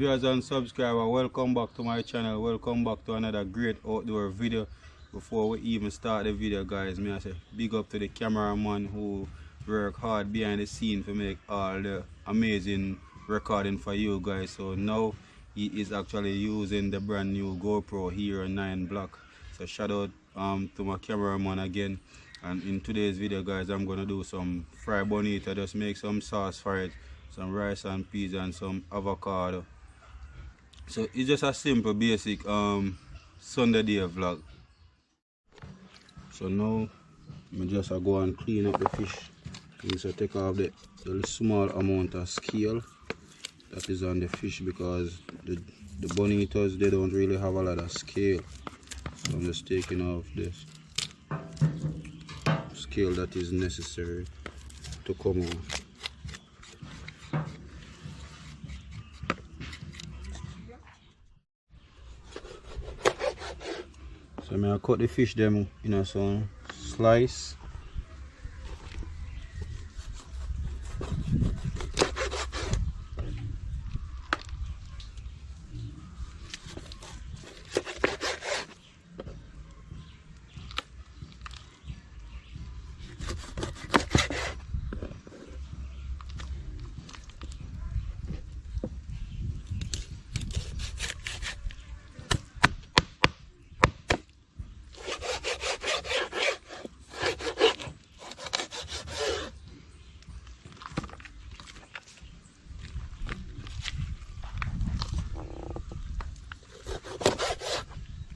viewers and subscribers, welcome back to my channel. Welcome back to another great outdoor video. Before we even start the video, guys, may I say big up to the cameraman who work hard behind the scene to make all the amazing recording for you guys. So now he is actually using the brand new GoPro Hero 9 Black. So shout out to my cameraman again. And in today's video, guys, I'm gonna do some fried bonita. Just make some sauce for it, some rice and peas and some avocado. So it's just a simple basic Sunday day vlog. So now I just go and clean up the fish. So take off the small amount of scale that is on the fish, because the bonitas, they don't really have a lot of scale. So I'm just taking off this scale that is necessary to come off. So I'm going to cut the fish them in some slice.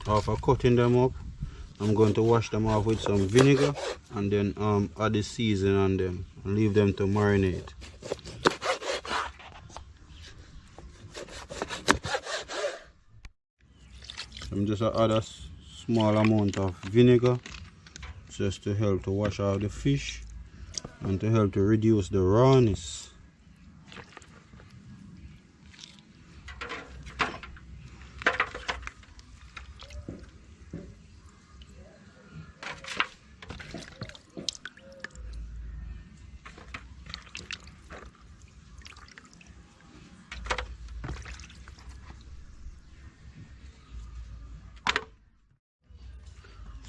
After cutting them up, I'm going to wash them off with some vinegar and then add the seasoning on them and leave them to marinate. I'm just going to add a small amount of vinegar just to help to wash out the fish and to help to reduce the rawness.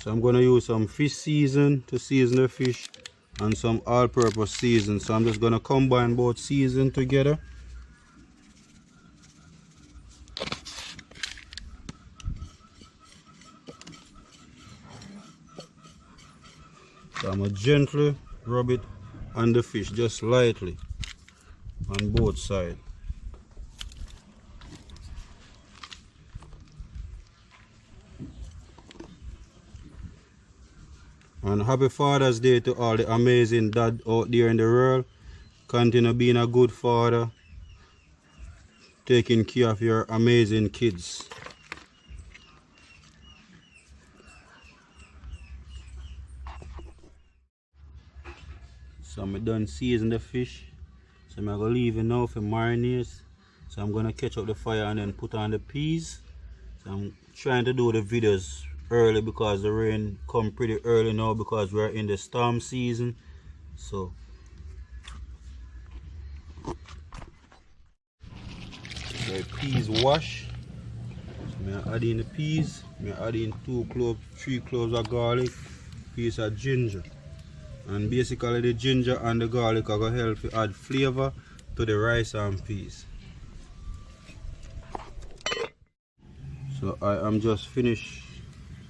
So I'm going to use some fish season to season the fish and some all-purpose season. So I'm just going to combine both season together. So I'm going to gently rub it on the fish, just lightly, on both sides. And happy Father's Day to all the amazing dads out there in the world. Continue being a good father, taking care of your amazing kids. So I'm done seasoning the fish. So I'm going to leave it now for marinate. So I'm going to catch up the fire and then put on the peas. So I'm trying to do the videos early because the rain come pretty early now because we're in the storm season. So the peas wash. So I'm adding the peas. I'm adding 3 cloves of garlic, piece of ginger, and basically the ginger and the garlic are going to help to add flavor to the rice and peas. So I am just finished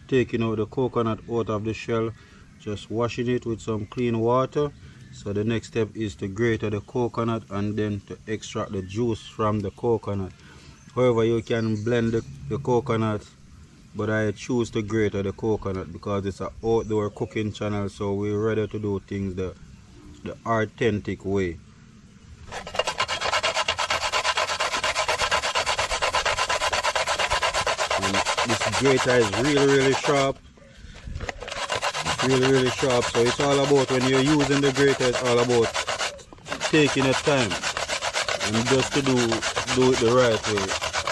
taking out the coconut out of the shell, just washing it with some clean water. So the next step is to grate the coconut and then to extract the juice from the coconut. However, you can blend the coconut, but I choose to grate the coconut because it's an outdoor cooking channel, so we're ready to do things the authentic way. This grater is really sharp. It's really sharp. So it's all about, when you're using the grater, it's all about taking your time and just to do it the right way,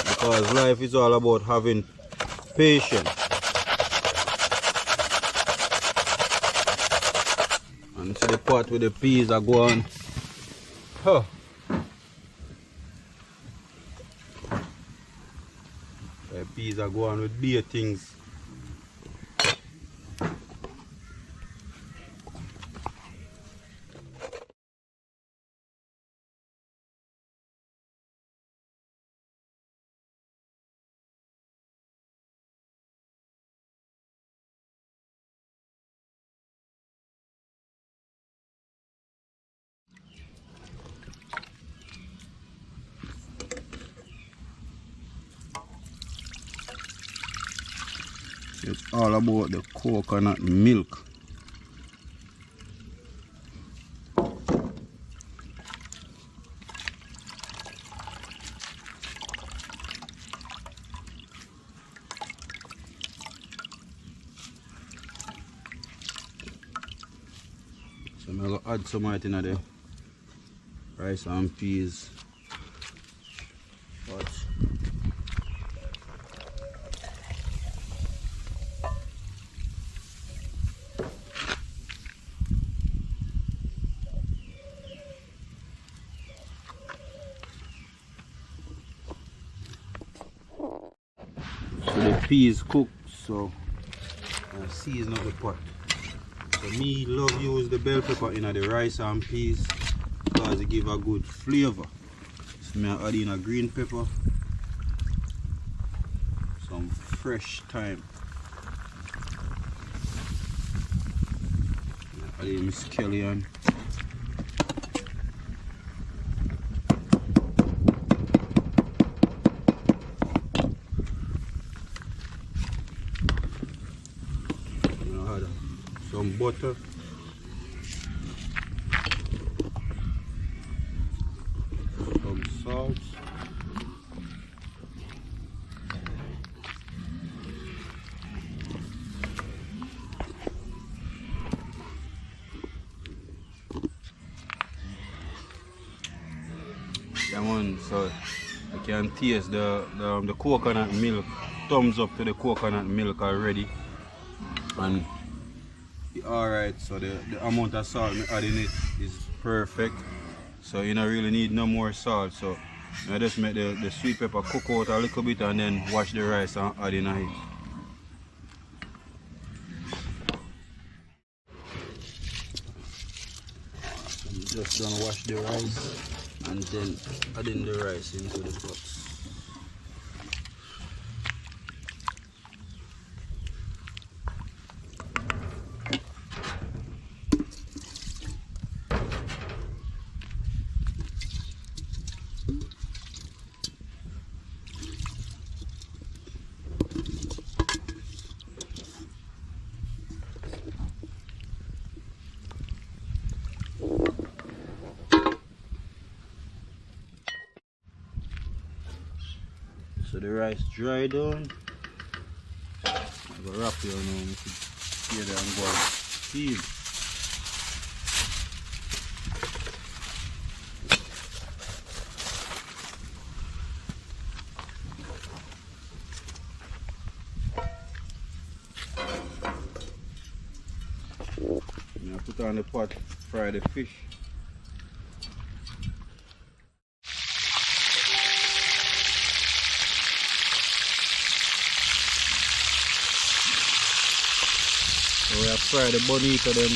because life is all about having patience. And see the pot with the peas are going. Huh. peas are going with beer things. It's all about the coconut milk. So I'm going to add some of it in the rice and peas. But so the peas cooked, so I season up the pot. So me love use the bell pepper in the rice and peas because it give a good flavor. So I add in a green pepper, some fresh thyme, add in my scallion. Some butter, some salt, yeah man, so I can taste the coconut milk. Thumbs up to the coconut milk already. And alright, so the amount of salt I add in it is perfect. So you don't really need no more salt. So I just make the sweet pepper cook out a little bit and then wash the rice and add in it. So I'm just gonna wash the rice and then add in the rice into the pot. So the rice dry down. I'm gonna wrap it now. You can see that I'm going to steam. I'm gonna put on the pot, fry the fish. So we have fried the Bonita then.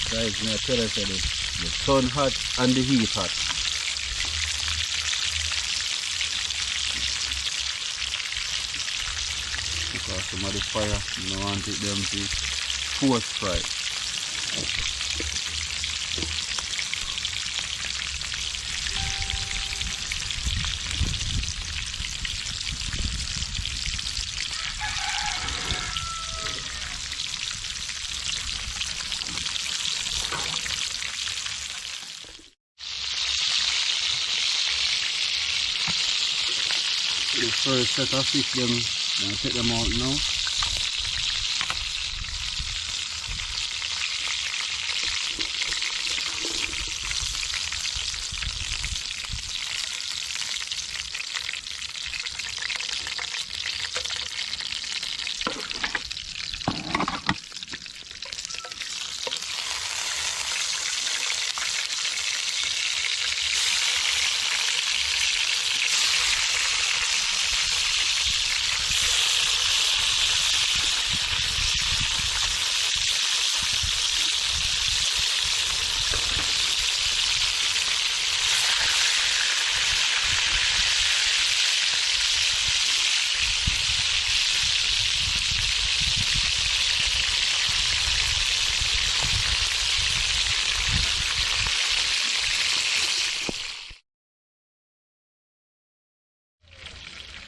Guys, I tell you the sun hot and the heat hot. Because some of the fire, you don't want it them to force fry. The first set of fish them, I'm gonna take them out now.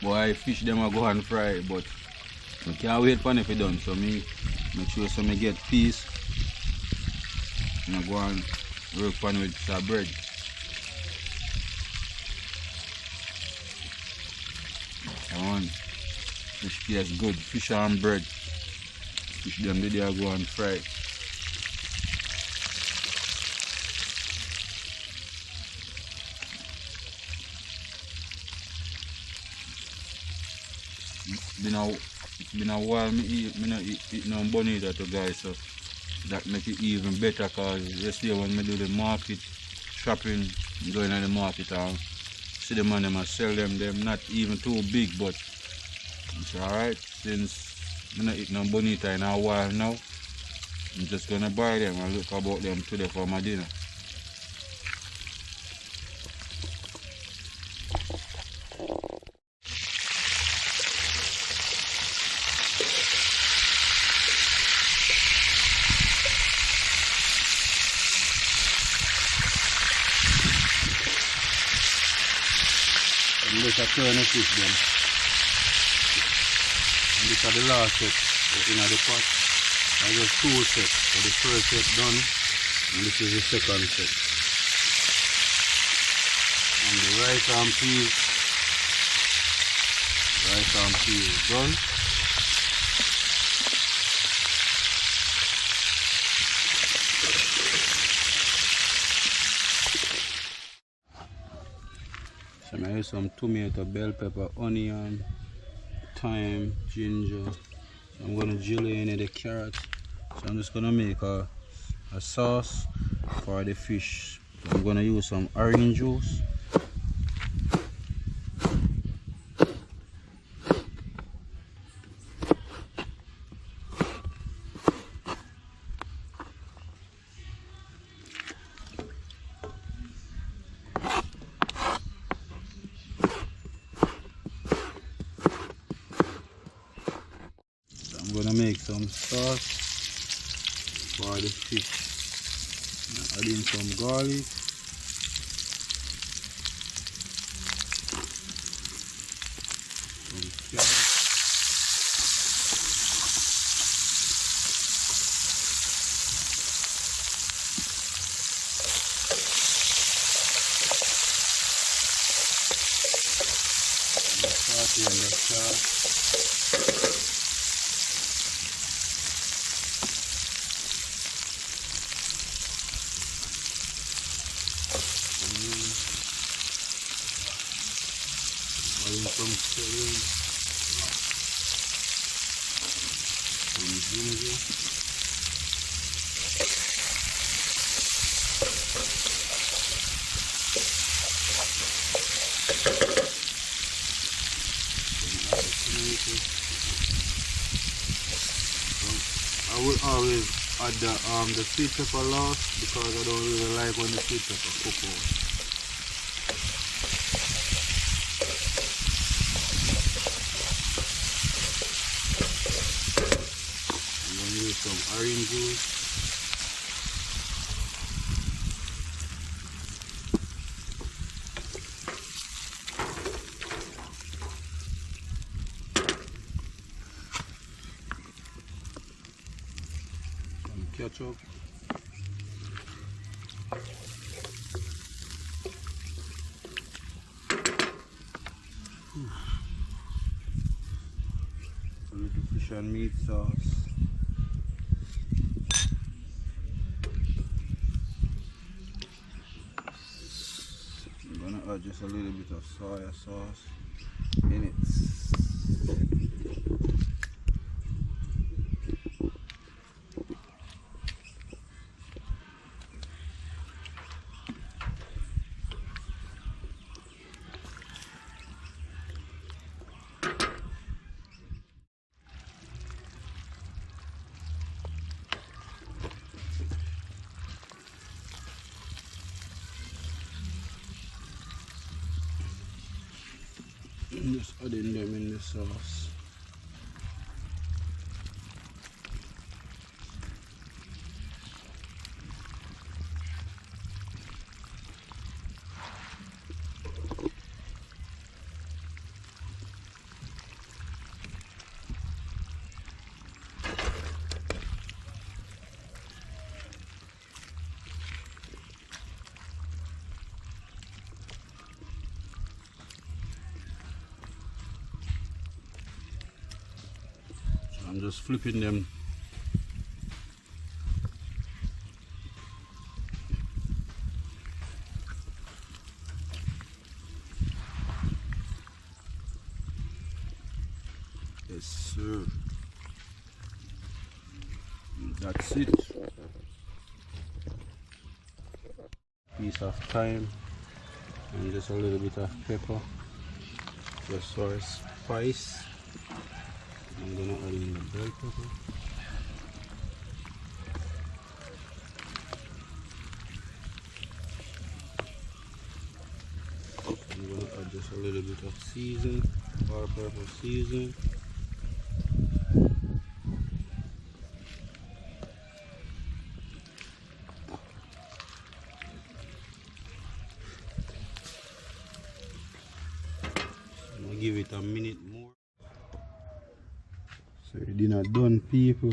Boy, fish them I go and fry, but I can't wait for it to be done. So me make sure so me get peace and I go and work on it with some bread. I want fish tastes good, fish and bread. Fish them today I go and fry. It's been a while me not eat no Bonita to guys, so that make it even better cause yesterday when me do the market shopping, going to the market and see the man them sell them not even too big, but it's alright since me not eat no Bonita in a while now. I'm just gonna buy them and look about them today for my dinner. And let's turn the fish then. And this is the last set in the pot. I just 2 sets. So the first set done and this is the second set. And the rice and peas is done. So I use some tomato, bell pepper, onion, thyme, ginger. So I'm gonna julienne the carrot. So I'm just gonna make a sauce for the fish. So I'm gonna use some orange juice. I'm gonna make some sauce for the fish. Add in some garlic, some carrot, and the sauce. Some celery, some ginger, I will always add the sweet pepper last because I don't really like when the sweet pepper cook out. Some orange juice, some ketchup, a little fish and meat sauce. Just a little bit of soya sauce in it. Just adding them in the sauce. I'm just flipping them. Yes, sir. That's it. Piece of thyme and just a little bit of pepper, just for a spice. I'm gonna add in the bell pepper. I'm gonna add just a little bit of season, all-purpose season. Give it a minute more. So the dinner done, people.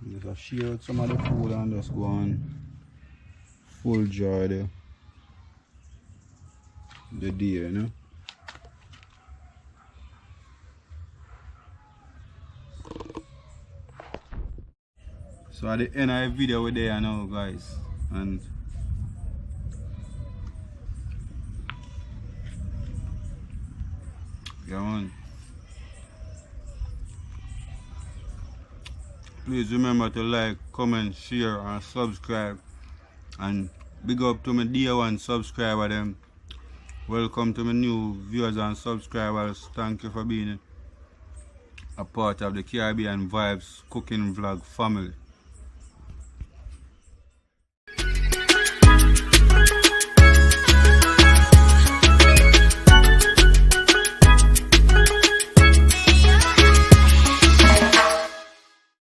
I'm just share out some of the food and just go on full jar there. The day, you know. So at the end of the video we're there now, guys, and yeah, man. Please remember to like, comment, share, and subscribe. And big up to my dear one subscriber them. Welcome to my new viewers and subscribers. Thank you for being a part of the Caribbean Vibes cooking vlog family.